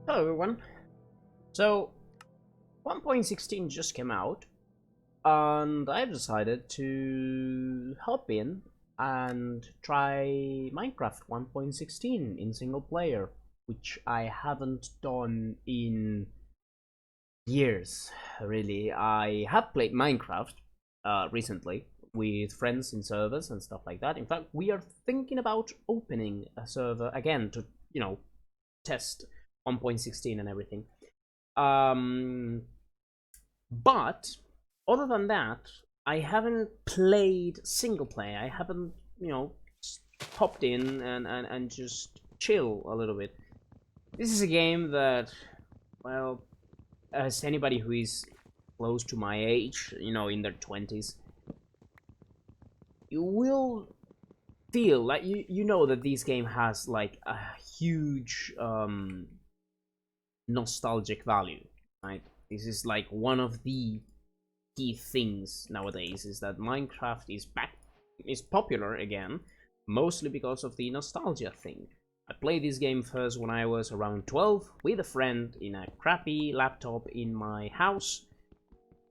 Hello everyone. So 1.16 just came out and I've decided to hop in and try Minecraft 1.16 in single player, which I haven't done in years really. I have played Minecraft recently with friends in servers and stuff like that. In fact, we are thinking about opening a server again to, test 1.16 and everything. But other than that, I haven't played single player. I haven't, popped in and just chill a little bit. This is a game that, well, as anybody who is close to my age, in their 20s, you will feel like you know that this game has like a huge nostalgic value, right? This is like one of the key things nowadays, is that Minecraft is popular again, mostly because of the nostalgia thing. I played this game first when I was around 12 with a friend in a crappy laptop in my house,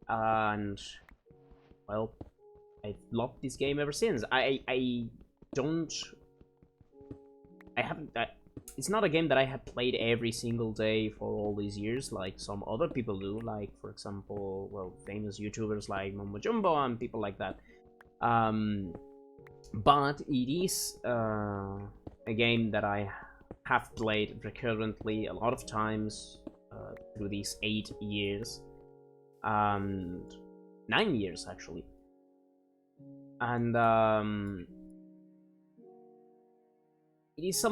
and well, I've loved this game ever since. It's not a game that I have played every single day for all these years like some other people do, like for example, well, famous YouTubers like Momo Jumbo and people like that. But it is a game that I have played recurrently a lot of times through these 8 years, and 9 years actually. And it's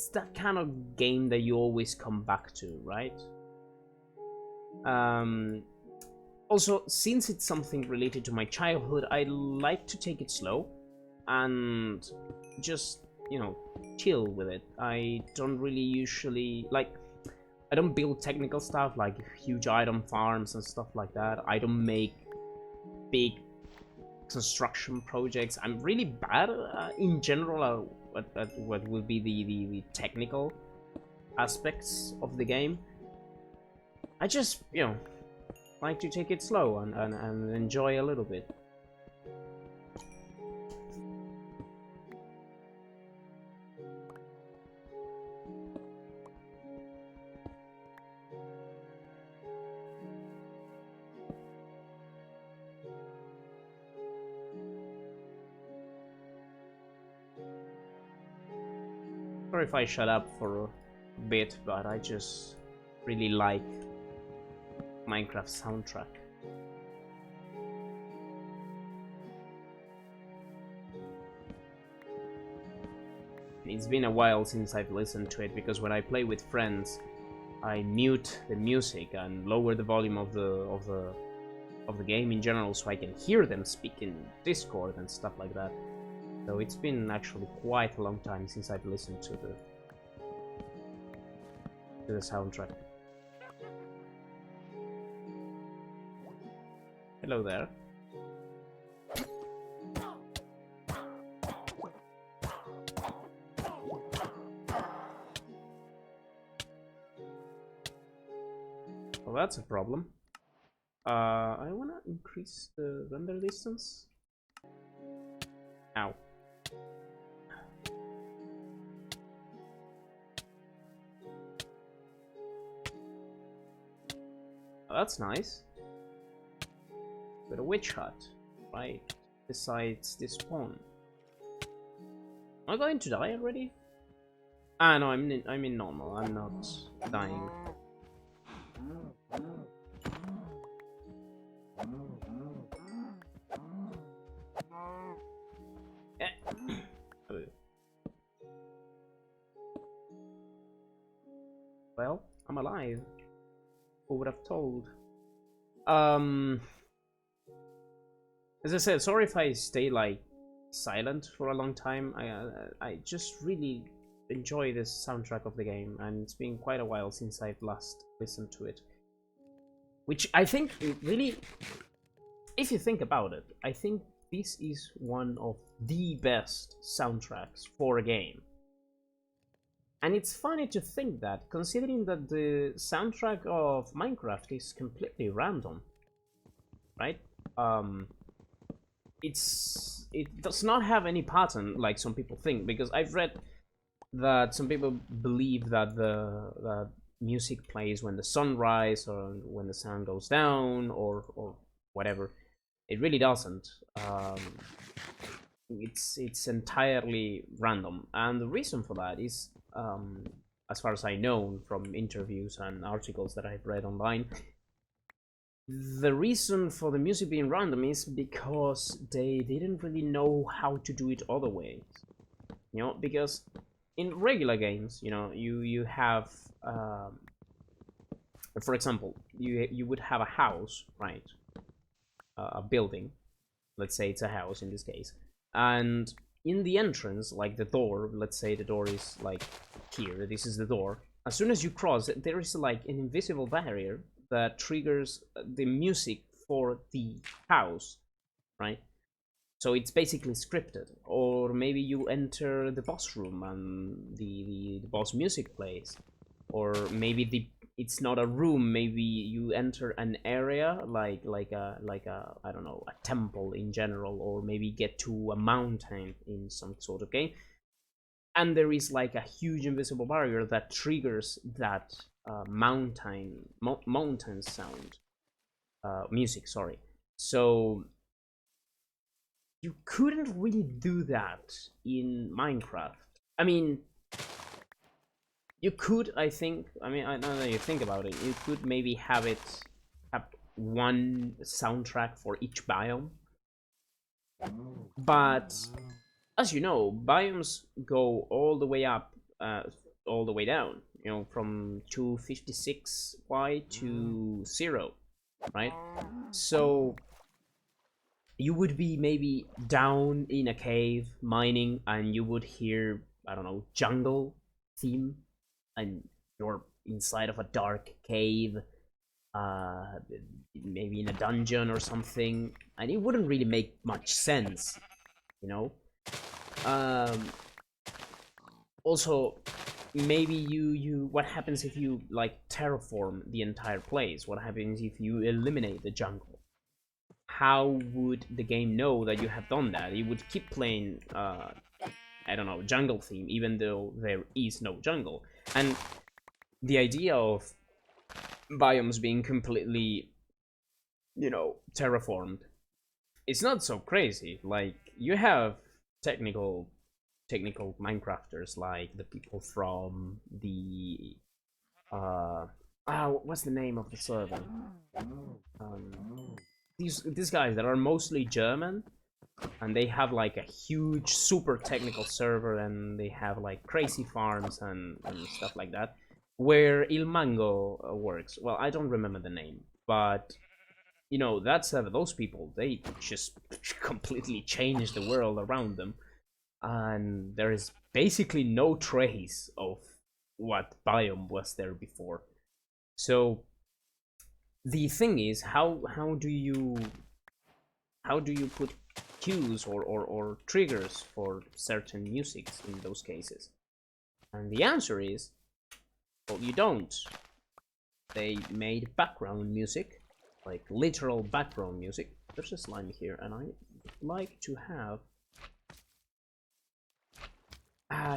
that kind of game that you always come back to, right? Also, since it's something related to my childhood, I like to take it slow and just, chill with it. I don't really usually I don't build technical stuff like huge item farms and stuff like that. I don't make big construction projects. I'm really bad in general at what will be the technical aspects of the game. I just, like to take it slow and enjoy a little bit. Sorry if I shut up for a bit, but I just really like Minecraft soundtrack. It's been a while since I've listened to it, because when I play with friends, I mute the music and lower the volume of the game in general, so I can hear them speak in Discord and stuff like that. So it's been actually quite a long time since I've listened to the soundtrack. Hello there. Well, that's a problem. I wanna increase the render distance. Ow. Oh, that's nice. Got a witch hut right besides this spawn. Am I going to die already? Ah, no, I'm in normal. I'm not dying. Well, I'm alive. Who would have told? As I said, sorry if I stay like silent for a long time. I just really enjoy this soundtrack of the game, and it's been quite a while since I've last listened to it. Which I think really, if you think about it, I think this is one of the best soundtracks for a game. And it's funny to think that, considering that the soundtrack of Minecraft is completely random, right? Um, it does not have any pattern like some people think, because I've read that some people believe that the music plays when the sun rises or when the sun goes down, or whatever. It really doesn't. It's entirely random, and the reason for that is, as far as I know from interviews and articles that I've read online, the reason for the music being random is because they didn't really know how to do it other ways. Because in regular games, you have, for example, you would have a house, right? A building. Let's say it's a house in this case, and in the entrance, like the door, let's say the door is like here. This is the door. As soon as you cross, there is like an invisible barrier that triggers the music for the house, right? So it's basically scripted. Or maybe you enter the boss room and the boss music plays. Or maybe it's not a room, maybe you enter an area like a I don't know, a temple in general, or maybe get to a mountain in some sort of game, and there is like a huge invisible barrier that triggers that mountain sound, music, sorry. So you couldn't really do that in Minecraft. I mean, you could, I think. I mean, I know that you think about it. You could maybe have one soundtrack for each biome, but as you know, biomes go all the way up, all the way down. From 256Y to 0, right? So you would be maybe down in a cave mining, and you would hear, I don't know, jungle theme, and you're inside of a dark cave, uh maybe in a dungeon or something, and it wouldn't really make much sense, you know um Also, maybe you what happens if you like terraform the entire place? What happens if you eliminate the jungle? How would the game know that you have done that? It would keep playing, I don't know, jungle theme, even though there is no jungle. And the idea of biomes being completely, terraformed, it's not so crazy. Like, you have technical Minecrafters, like the people from the what's the name of the server? These guys that are mostly German, and they have like a huge super technical server, and they have like crazy farms and stuff like that, where Il Mango works. Well, I don't remember the name, but that server, those people, they just completely changed the world around them, and there is basically no trace of what biome was there before. So the thing is, how do you put cues or triggers for certain musics in those cases? And the answer is, well, you don't. They made background music, like literal background music. There's a slime here, and I like to have...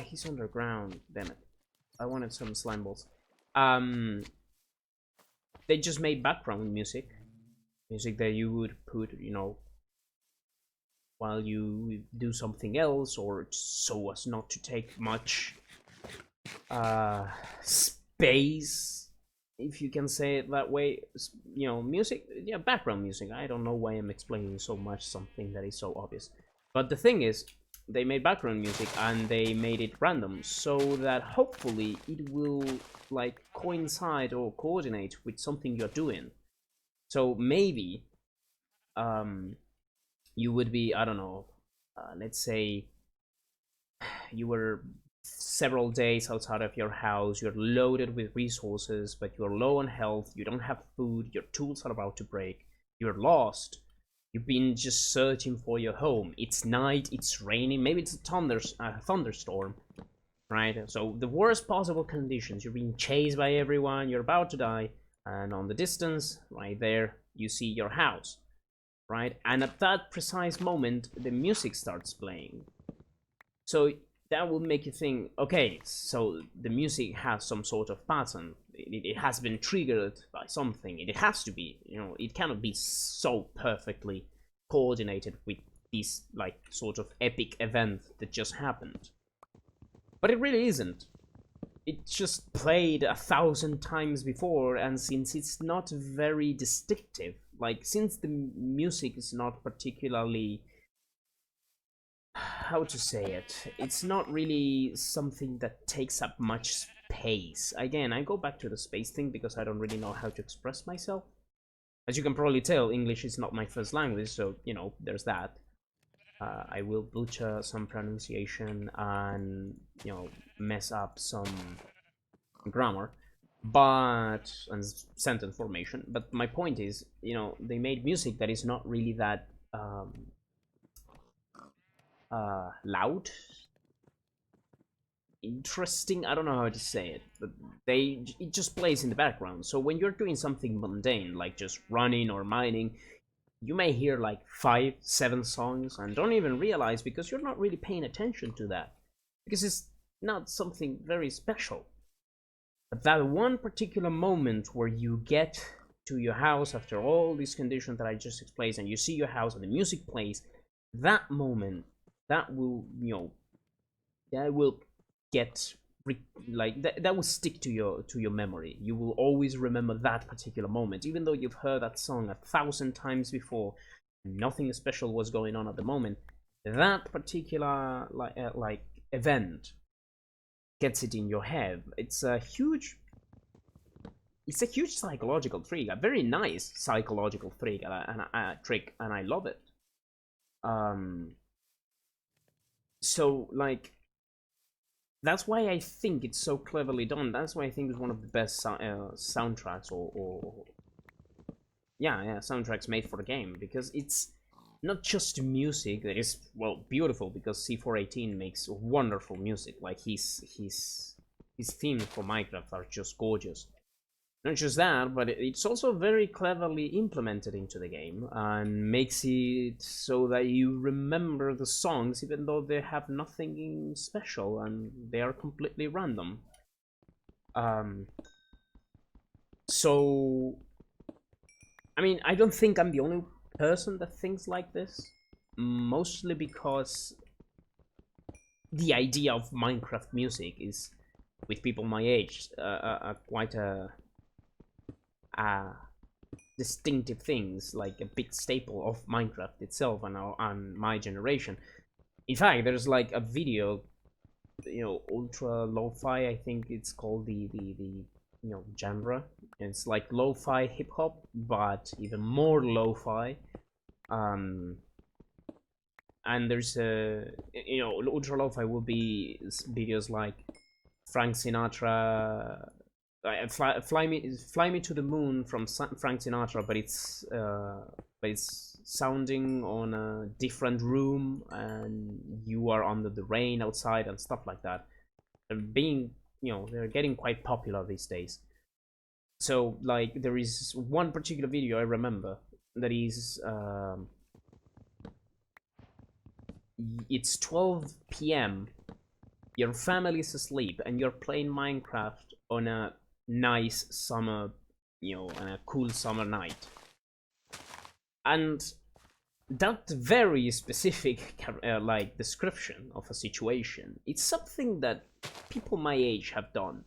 he's underground, damn it. I wanted some slime balls. They just made background music that you would put, while you do something else, or so as not to take much space, if you can say it that way. Music, yeah, background music. I don't know why I'm explaining so much something that is so obvious, but the thing is, they made background music and they made it random, so that hopefully it will like coincide or coordinate with something you're doing. So maybe you would be, I don't know, let's say you were several days outside of your house, you're loaded with resources, but you're low on health, you don't have food, your tools are about to break, you're lost. You've been just searching for your home. It's night, it's raining, maybe it's a thunderstorm. right? So the worst possible conditions, you're being chased by everyone, you're about to die, and on the distance, right there, you see your house, right? And at that precise moment, the music starts playing. So that will make you think, okay, so the music has some sort of pattern. It has been triggered by something. It has to be, it cannot be so perfectly coordinated with this like sort of epic event that just happened. But it really isn't. It just played 1,000 times before, and since it's not very distinctive, like since the music is not particularly, how to say it, it's not really something that takes up much space. Again, I go back to the space thing because I don't really know how to express myself. As you can probably tell, English is not my first language, so there's that. I will butcher some pronunciation and mess up some grammar, but and sentence formation. But my point is, they made music that is not really that loud, interesting. I don't know how to say it, but it just plays in the background. So when you're doing something mundane like just running or mining, you may hear like 5, 7 songs and don't even realize because you're not really paying attention to that because it's not something very special. But that one particular moment where you get to your house after all these conditions that I just explained, and you see your house and the music plays, that moment, that will, that will get like that will stick to your memory. You will always remember that particular moment, even though you've heard that song 1,000 times before. Nothing special was going on at the moment. That particular like event gets it in your head. It's a huge psychological trick, a very nice psychological trick, and I love it. So like that's why I think it's so cleverly done. That's why I think it's one of the best soundtracks or yeah, soundtracks made for the game, because it's not just music that is, well, beautiful, because C418 makes wonderful music. Like his themes for Minecraft are just gorgeous. Not just that, but it's also very cleverly implemented into the game and makes it so that you remember the songs even though they have nothing special and they are completely random. So I mean, I don't think I'm the only person that thinks like this, mostly because the idea of Minecraft music is, with people my age, quite a distinctive things, like a big staple of Minecraft itself and my generation. In fact, there's like a video, ultra lo-fi, I think it's called the genre. It's like lo-fi hip hop, but even more lo-fi. And there's ultra lo-fi will be videos like Frank Sinatra, fly me to the moon from Frank Sinatra, but it's sounding on a different room and you are under the rain outside and stuff like that. They're getting quite popular these days. So like there is one particular video I remember that is it's 12 p.m. Your family's asleep and you're playing Minecraft on a nice summer, on a cool summer night. And that very specific like description of a situation, it's something that people my age have done.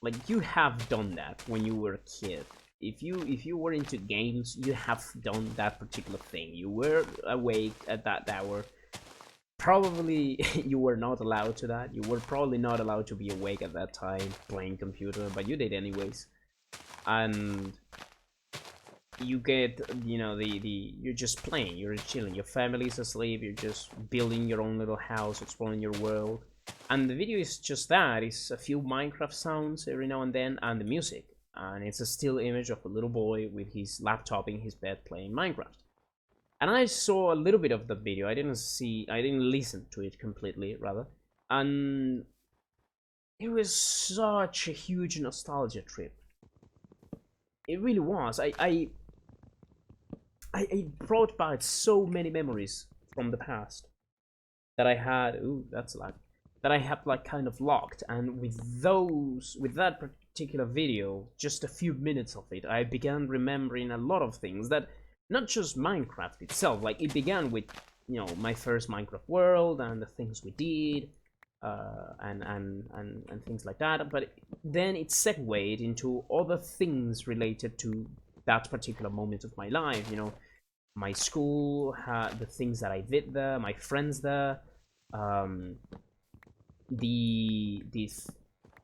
Like you have done that when you were a kid. If you were into games, you have done that particular thing. You were awake at that hour. Probably you were not allowed to that. You were probably not allowed to be awake at that time playing computer, but you did anyways. And you get, you're just playing, you're chilling, your family's asleep, you're just building your own little house, exploring your world. And the video is just that. It's a few Minecraft sounds every now and then, and the music. And it's a still image of a little boy with his laptop in his bed playing Minecraft. And I saw a little bit of the video. I didn't listen to it completely, rather. And it was such a huge nostalgia trip. It really was. I brought back so many memories from the past that I had. Ooh, that's like that I had like kind of locked. And with that particular video, just a few minutes of it, I began remembering a lot of things that, not just Minecraft itself. Like it began with, you know, my first Minecraft world and the things we did, and things like that. But then it segued into other things related to that particular moment of my life. You know, my school, the things that I did there, my friends there, um, the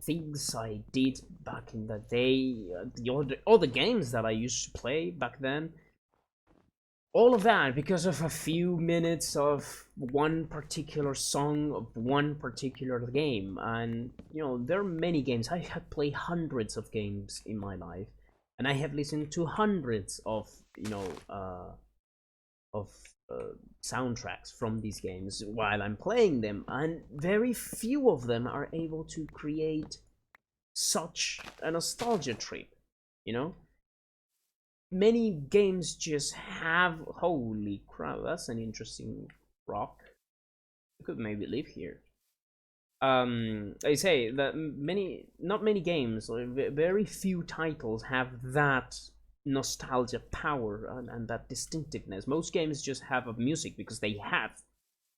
things I did back in the day, the other games that I used to play back then. All of that because of a few minutes of one particular song of one particular game. And you know, there are many games. I have played hundreds of games in my life, and I have listened to hundreds of, you know, of soundtracks from these games while I'm playing them, and very few of them are able to create such a nostalgia trip, you know. Many games just have, holy crap, that's an interesting rock. I could maybe live here. I say that not many games, very few titles have that nostalgia power and that distinctiveness. Most games just have a music because they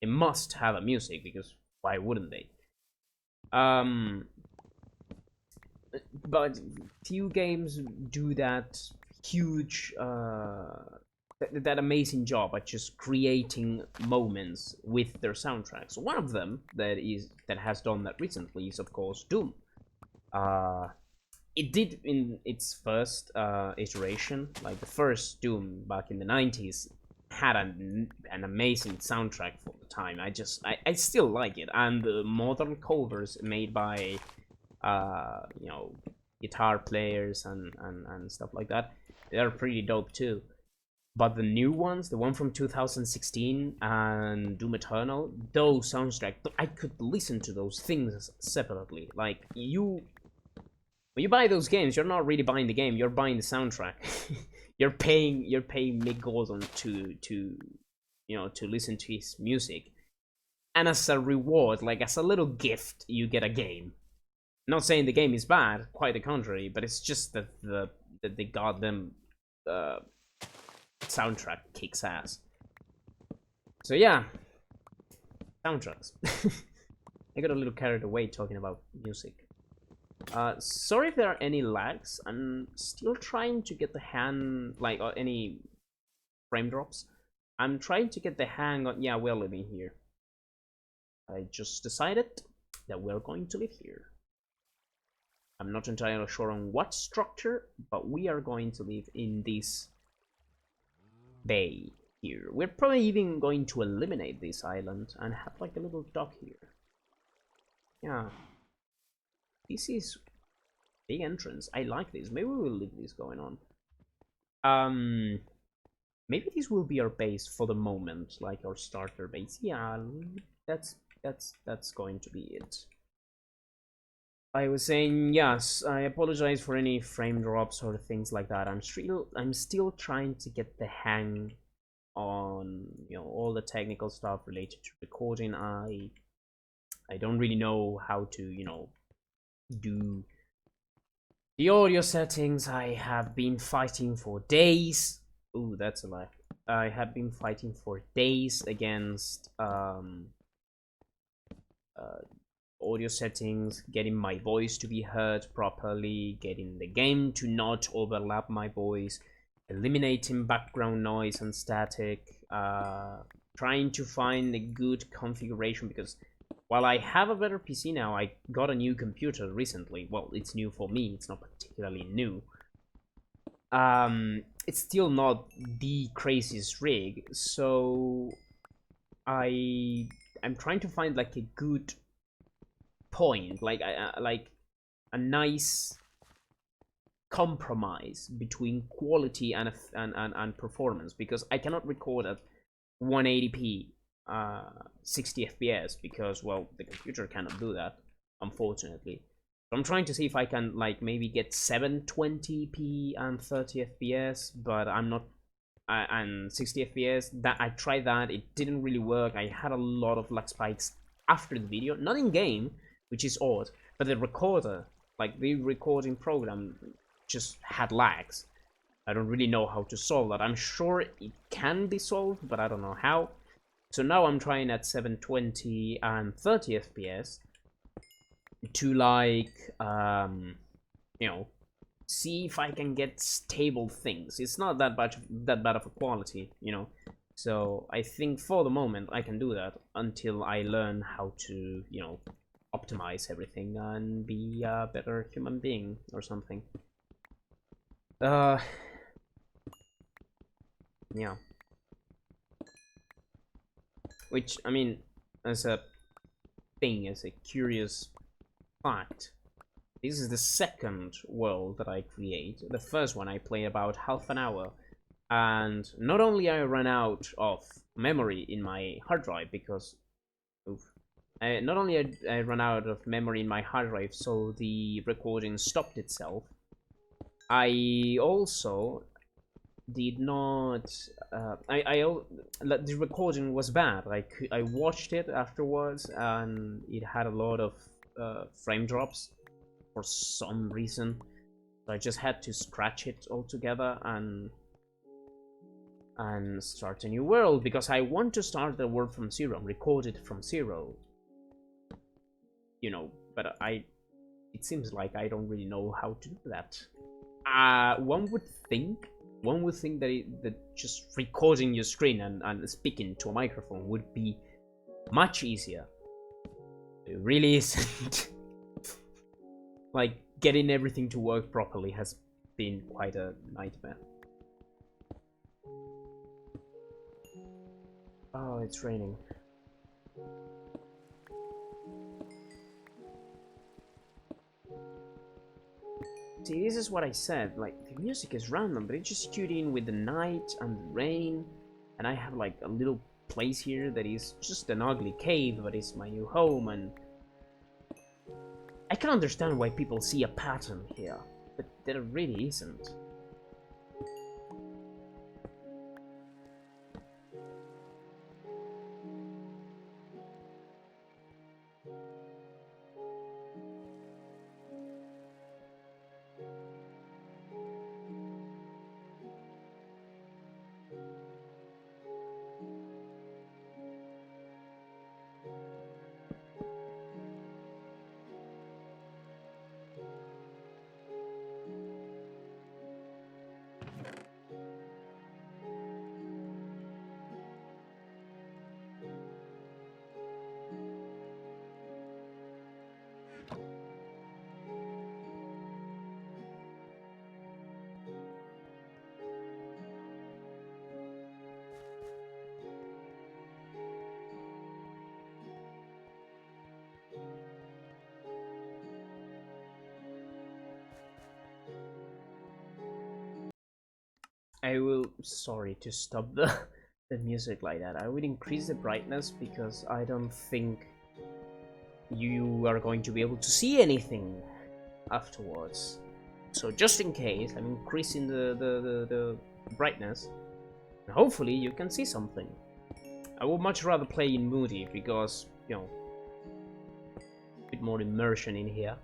must have a music, because why wouldn't they? But few games do that huge that amazing job at just creating moments with their soundtracks. One of them that has done that recently is, of course, Doom. It did in its first iteration, like the first Doom back in the 90s, had an amazing soundtrack for the time. I still like it, and the modern covers made by you know, guitar players and stuff like that, they're pretty dope too. But the new ones, the one from 2016 and Doom Eternal, those soundtracks, I could listen to those things separately. Like, when you buy those games, you're not really buying the game, you're buying the soundtrack. you're paying Mick Gordon to you know, to listen to his music, and as a reward, like as a little gift, you get a game. Not saying the game is bad, quite the contrary, but it's just that the goddamn soundtrack kicks ass. So yeah, soundtracks. I got a little carried away talking about music. Sorry if there are any lags. I'm still trying to get the hang, like, any frame drops. I'm trying to get the hang on. Yeah, we're living here. I just decided that we're going to live here. I'm not entirely sure on what structure, but we are going to live in this bay here. We're probably even going to eliminate this island and have like a little dock here. Yeah. This is big entrance. I like this. Maybe we will leave this going on. Maybe this will be our base for the moment, like our starter base. Yeah, that's going to be it. I was saying, yes, I apologize for any frame drops or things like that. I'm still trying to get the hang on, you know, all the technical stuff related to recording. I don't really know how to, you know, do the audio settings. I have been fighting for days. Ooh, that's a lie. I have been fighting for days against audio settings, getting my voice to be heard properly, getting the game to not overlap my voice, eliminating background noise and static, trying to find a good configuration, because while I have a better PC now, I got a new computer recently. Well, it's new for me, it's not particularly new. It's still not the craziest rig, so I'm trying to find like a good point, like a nice compromise between quality and performance, because I cannot record at 180p 60 fps, because, well, the computer cannot do that. unfortunately. So I'm trying to see if I can like maybe get 720p and 30 FPS, but I'm not. And 60 FPS. That I tried that, it didn't really work. I had a lot of lag spikes after the video, not in game, which is odd, but the recorder, like the recording program, just had lags. I don't really know how to solve that. I'm sure it can be solved, but I don't know how. So now I'm trying at 720 and 30 FPS to like, you know, see if I can get stable things. It's not that bad of a quality, you know. So I think for the moment I can do that until I learn how to, you know, optimize everything and be a better human being or something. Yeah. Which, I mean, as a thing, as a curious fact, this is the second world that I create. The first one I played about half an hour, and not only I ran out of memory in my hard drive because, not only I ran out of memory in my hard drive, so the recording stopped itself. I also did not. The recording was bad. I watched it afterwards, and it had a lot of frame drops for some reason. So I just had to scratch it all together and start a new world because I want to start the world from zero, record it from zero. You know, but it seems like I don't really know how to do that. One would think that just recording your screen and speaking to a microphone would be much easier. It really isn't. Like, getting everything to work properly has been quite a nightmare. Oh, it's raining. See, this is what I said, like, the music is random, but it just cued in with the night and the rain, and I have like a little place here that is just an ugly cave, but it's my new home, and I can understand why people see a pattern here, but there really isn't. I will, sorry to stop the music like that. I will increase the brightness because I don't think you are going to be able to see anything afterwards. So just in case, I'm increasing the brightness. And hopefully you can see something. I would much rather play in Moody because, you know, a bit more immersion in here.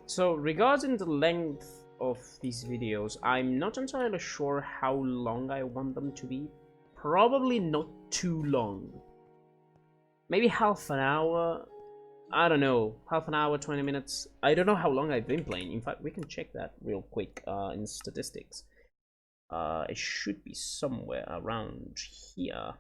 So regarding the length of these videos, I'm not entirely sure how long I want them to be. Probably not too long. Maybe half an hour. I don't know. Half an hour, 20 minutes. I don't know how long I've been playing. In fact, we can check that real quick in statistics. It should be somewhere around here.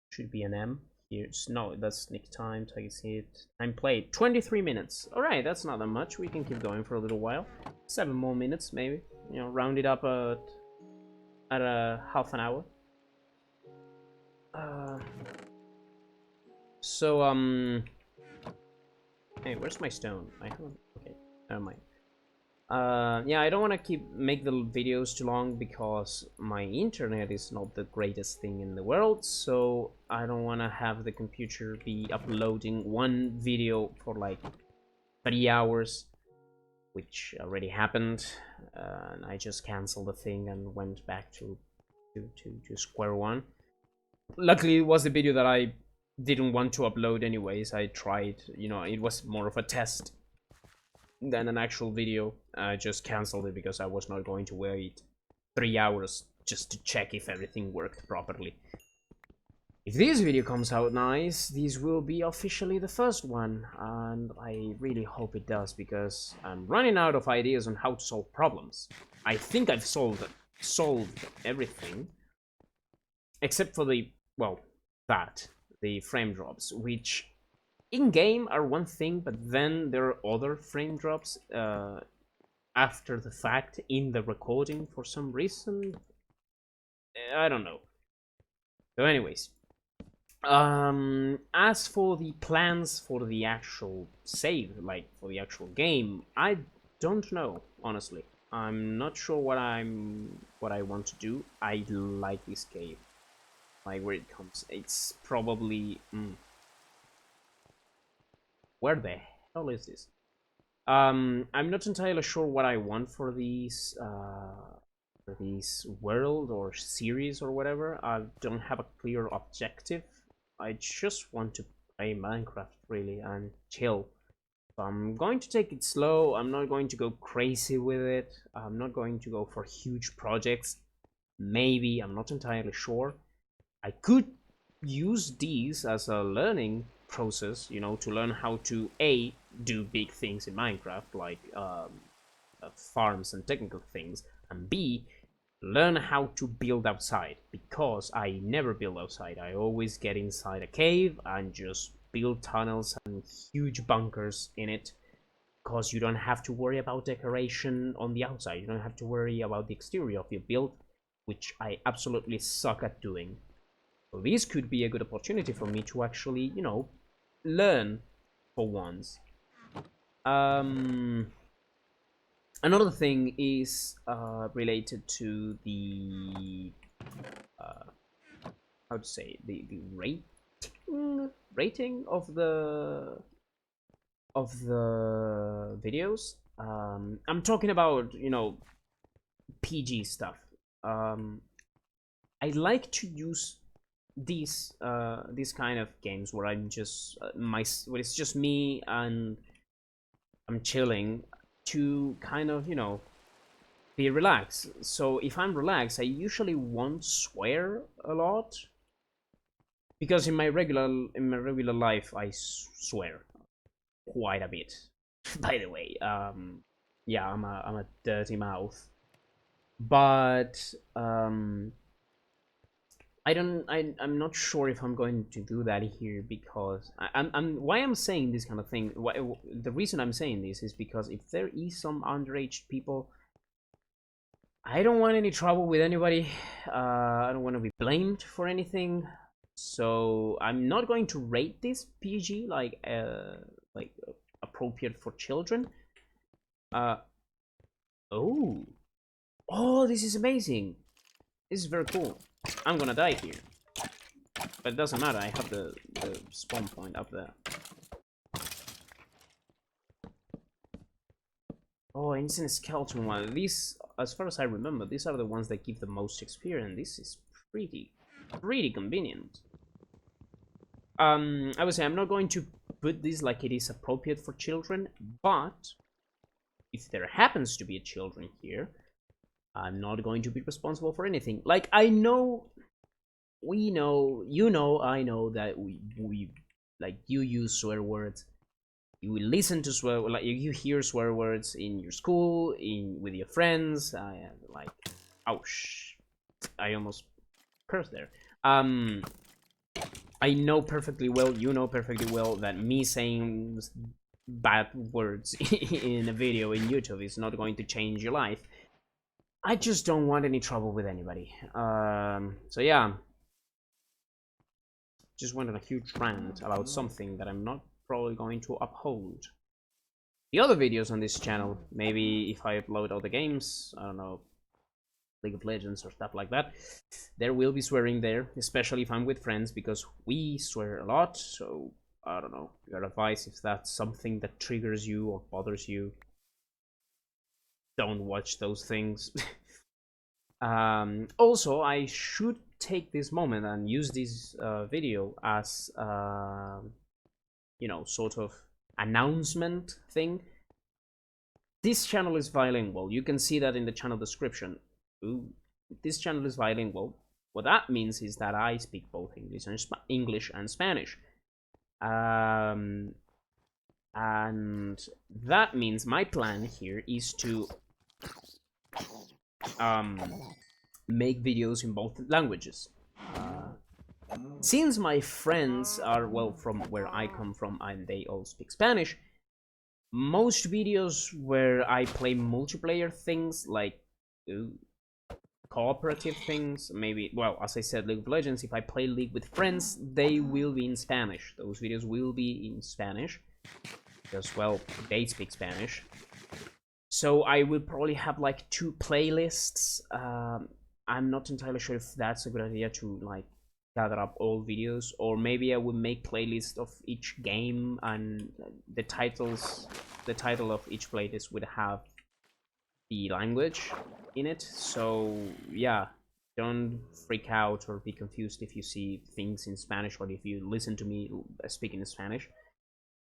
Should be an M. Here's no, that's sneak time, target hit, time played, 23 minutes. Alright, that's not that much. We can keep going for a little while. 7 more minutes, maybe. You know, round it up at a half an hour. Uh, so, hey, where's my stone? I haven't... Okay, never mind. Yeah, I don't want to make the videos too long because my internet is not the greatest thing in the world, so I don't want to have the computer be uploading one video for like 3 hours, which already happened, and I just canceled the thing and went back to square one. Luckily, it was the video that I didn't want to upload anyways. I tried, you know, it was more of a test than an actual video. I just canceled it because I was not going to wait 3 hours just to check if everything worked properly. If this video comes out nice, this will be officially the first one, and I really hope it does because I'm running out of ideas on how to solve problems. I think I've solved everything except for the, well, the frame drops, which in-game are one thing, but then there are other frame drops after the fact in the recording for some reason. I don't know. So anyways, as for the plans for the actual save, like for the actual game, I don't know, honestly. I'm not sure what I want to do. I like this cave. Like where it comes. It's probably where the hell is this? I'm not entirely sure what I want for these world or series or whatever. I don't have a clear objective. I just want to play Minecraft really and chill. So I'm going to take it slow. I'm not going to go crazy with it. I'm not going to go for huge projects. Maybe, I'm not entirely sure. I could use these as a learning process, you know, to learn how to A, do big things in Minecraft, like farms and technical things, and B, learn how to build outside, because I never build outside. I always get inside a cave and just build tunnels and huge bunkers in it, because you don't have to worry about decoration on the outside. You don't have to worry about the exterior of your build, which I absolutely suck at doing. So this could be a good opportunity for me to actually, you know, learn for once. Another thing is related to the how to say the rating of the videos. I'm talking about, you know, PG stuff. I like to use these kind of games where I'm just where it's just me and I'm chilling to kind of, you know, be relaxed. So if I'm relaxed, I usually won't swear a lot because in my regular life I swear quite a bit. By the way, yeah, I'm a dirty mouth, but I'm not sure if I'm going to do that here because why I'm saying this kind of thing. The reason I'm saying this is because if there is some underage people, I don't want any trouble with anybody. I don't want to be blamed for anything, so I'm not going to rate this PG like appropriate for children. Oh, this is amazing. This is very cool. I'm gonna die here. But it doesn't matter, I have the spawn point up there. Oh, instant skeleton one. These, as far as I remember, these are the ones that give the most experience. This is pretty convenient. I would say I'm not going to put this like it is appropriate for children, but if there happens to be a children here, I'm not going to be responsible for anything. Like, I know, we know, you know, I know that we like, you use swear words, you will listen to swear, like you hear swear words in your school, with your friends. Like, ouch, I almost cursed there. I know perfectly well, you know perfectly well, that me saying bad words in a video in YouTube is not going to change your life. I just don't want any trouble with anybody. So yeah. just went on a huge rant about something that I'm not probably going to uphold. The other videos on this channel, maybe if I upload other games, I don't know, League of Legends or stuff like that, there will be swearing there, especially if I'm with friends, because we swear a lot. So I don't know, your advice, if that's something that triggers you or bothers you, don't watch those things. Also, I should take this moment and use this video as you know, sort of announcement thing. This channel is bilingual. You can see that in the channel description. Ooh, this channel is bilingual. What that means is that I speak both English and Spanish. And that means my plan here is to make videos in both languages. Since my friends are, well, from where I come from and they all speak Spanish, most videos where I play multiplayer things, like cooperative things, maybe, well, as I said, League of Legends, if I play League with friends, they will be in Spanish. Those videos will be in Spanish, because, well, they speak Spanish. So I will probably have like 2 playlists. I'm not entirely sure if that's a good idea to like gather up all videos, or maybe I would make playlists of each game, and the title of each playlist would have the language in it. So yeah, don't freak out or be confused if you see things in Spanish, or if you listen to me speaking in Spanish.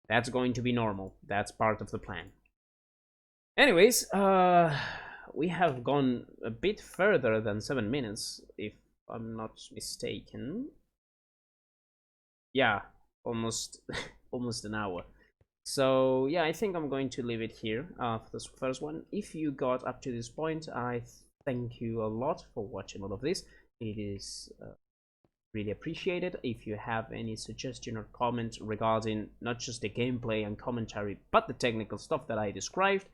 That's going to be normal. That's part of the plan. Anyways, we have gone a bit further than 7 minutes, if I'm not mistaken. Yeah, almost almost an hour. So yeah, I think I'm going to leave it here for this first one. If you got up to this point, I thank you a lot for watching all of this. It is really appreciated. If you have any suggestion or comment regarding not just the gameplay and commentary, but the technical stuff that I described,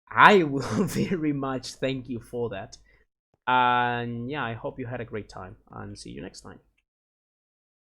I will very much thank you for that. And yeah, I hope you had a great time, and see you next time.